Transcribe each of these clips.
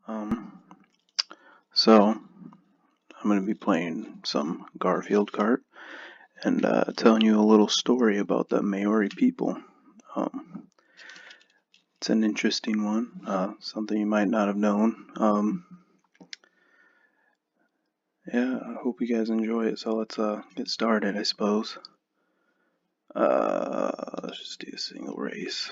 guys. So I'm gonna be playing some Garfield Kart and telling you a little story about the Maori people. Um, it's an interesting one, something you might not have known. Yeah, I hope you guys enjoy it. So let's get started, I suppose. Let's just do a single race.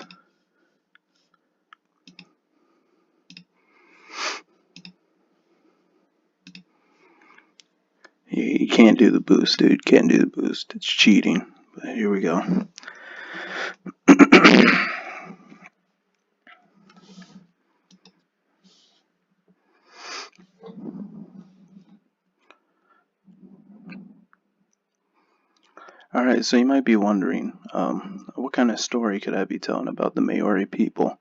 You can't do the boost, dude. Can't do the boost. It's cheating. But here we go. Alright, so you might be wondering, what kind of story could I be telling about the Maori people?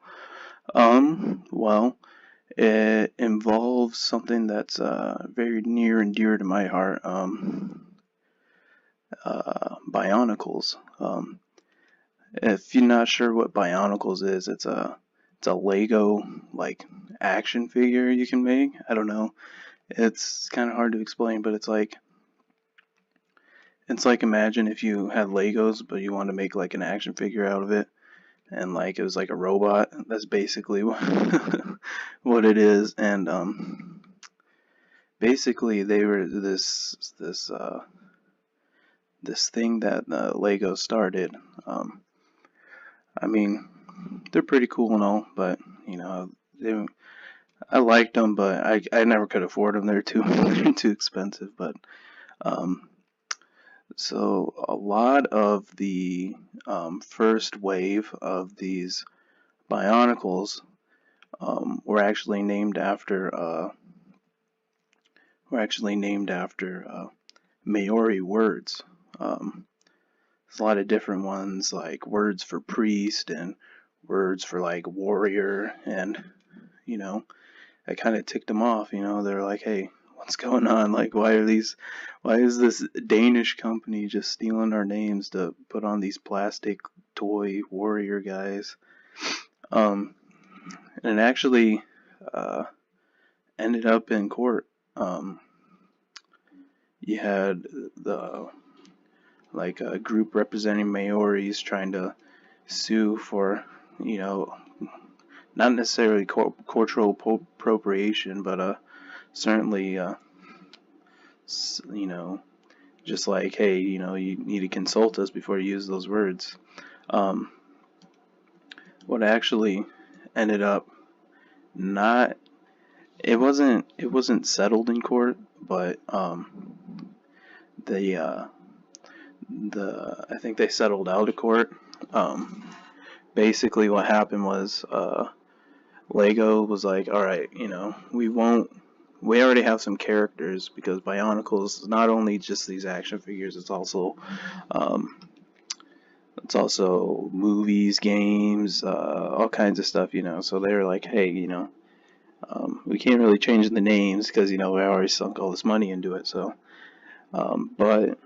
Well, it involves something that's very near and dear to my heart, Bionicles. If you're not sure what Bionicles is, it's a Lego like action figure you can make. I don't know. It's kind of hard to explain, but it's like imagine if you had Legos, but you want to make like an action figure out of it, and like it was like a robot. That's basically what it is. And basically they were this thing that Lego started. I mean, they're pretty cool and all, but you know, they, I liked them, but I never could afford them. They're too they're too expensive. But um, so a lot of the first wave of these Bionicles were actually named after Maori words. There's a lot of different ones, like words for priest and words for like warrior, and you know, I kind of ticked them off. You know, they're like, hey, what's going on? Like, why is this Danish company just stealing our names to put on these plastic toy warrior guys? And it actually ended up in court. You had a group representing Maoris trying to sue for, you know, not necessarily cultural appropriation, but certainly, you know, just like, hey, you know, you need to consult us before you use those words. What actually ended up not, it wasn't settled in court, but the I think they settled out of court. Basically what happened was Lego was like, all right, you know, we already have some characters, because Bionicles is not only just these action figures, it's also movies, games, all kinds of stuff, you know. So they were like, hey, you know, we can't really change the names because, you know, we already sunk all this money into it. So, but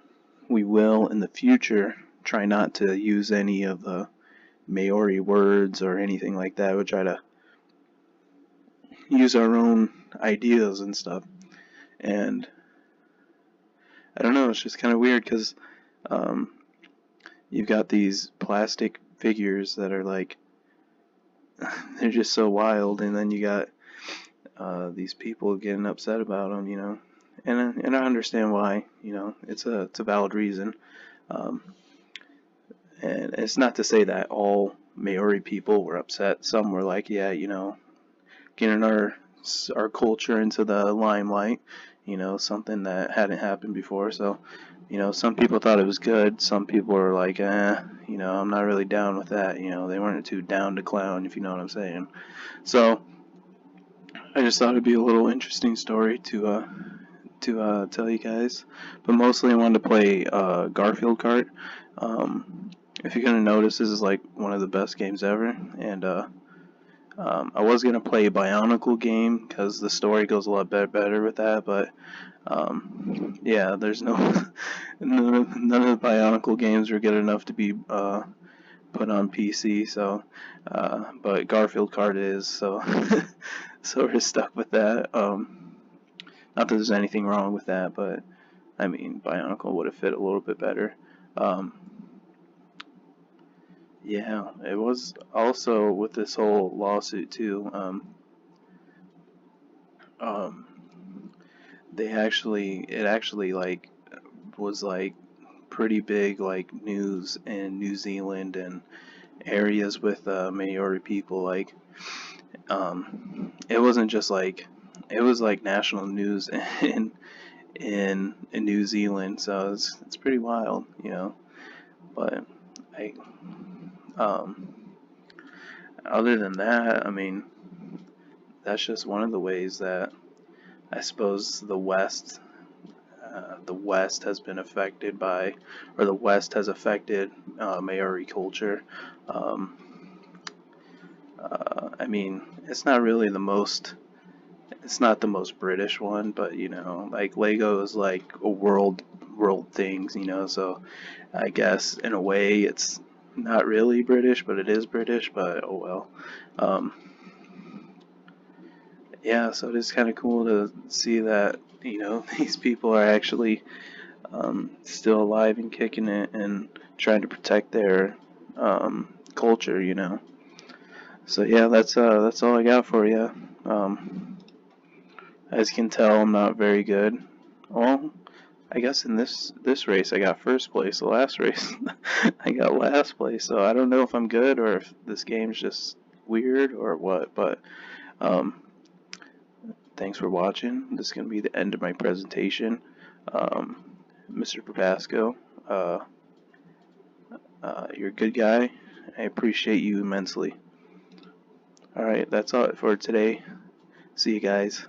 we will in the future try not to use any of the Maori words or anything like that. We'll try to use our own ideas and stuff. And I don't know, it's just kind of weird because you've got these plastic figures that are like, they're just so wild, and then you got these people getting upset about them, you know. And I understand why, you know, it's a valid reason. And it's not to say that all Maori people were upset. Some were like, yeah, you know, getting our culture into the limelight, you know, something that hadn't happened before. So, you know, some people thought it was good. Some people were like, you know, I'm not really down with that. You know, they weren't too down to clown, if you know what I'm saying. So, I just thought it'd be a little interesting story to tell you guys. But mostly I wanted to play Garfield Kart. If you're gonna notice, this is like one of the best games ever, and I was gonna play a Bionicle game because the story goes a lot better with that, but yeah, there's none of the Bionicle games were good enough to be put on PC. So, but Garfield Kart is, so so we're stuck with that. Not that there's anything wrong with that, but I mean, Bionicle would have fit a little bit better. Um, yeah, it was also with this whole lawsuit too. Um, it actually like was like pretty big like news in New Zealand and areas with Maori people. Like, it wasn't just like it was like national news in New Zealand. So it's pretty wild, you know. But I um, other than that, I mean, that's just one of the ways that I suppose the West has been affected by, or the West has affected Maori culture. Um, I mean, it's not the most British one, but you know, like Lego is like a world things, you know. So I guess in a way it's not really British, but it is British. But oh well. Um, yeah, so it is kind of cool to see that you know these people are actually still alive and kicking it and trying to protect their culture, you know. So yeah, that's all I got for you. As you can tell, I'm not very good. Well, I guess in this race I got first place. The last race I got last place. So I don't know if I'm good or if this game's just weird or what. But um, thanks for watching. This is gonna be the end of my presentation. Um, Mr. Probasco, you're a good guy. I appreciate you immensely. Alright, that's all for today. See you guys.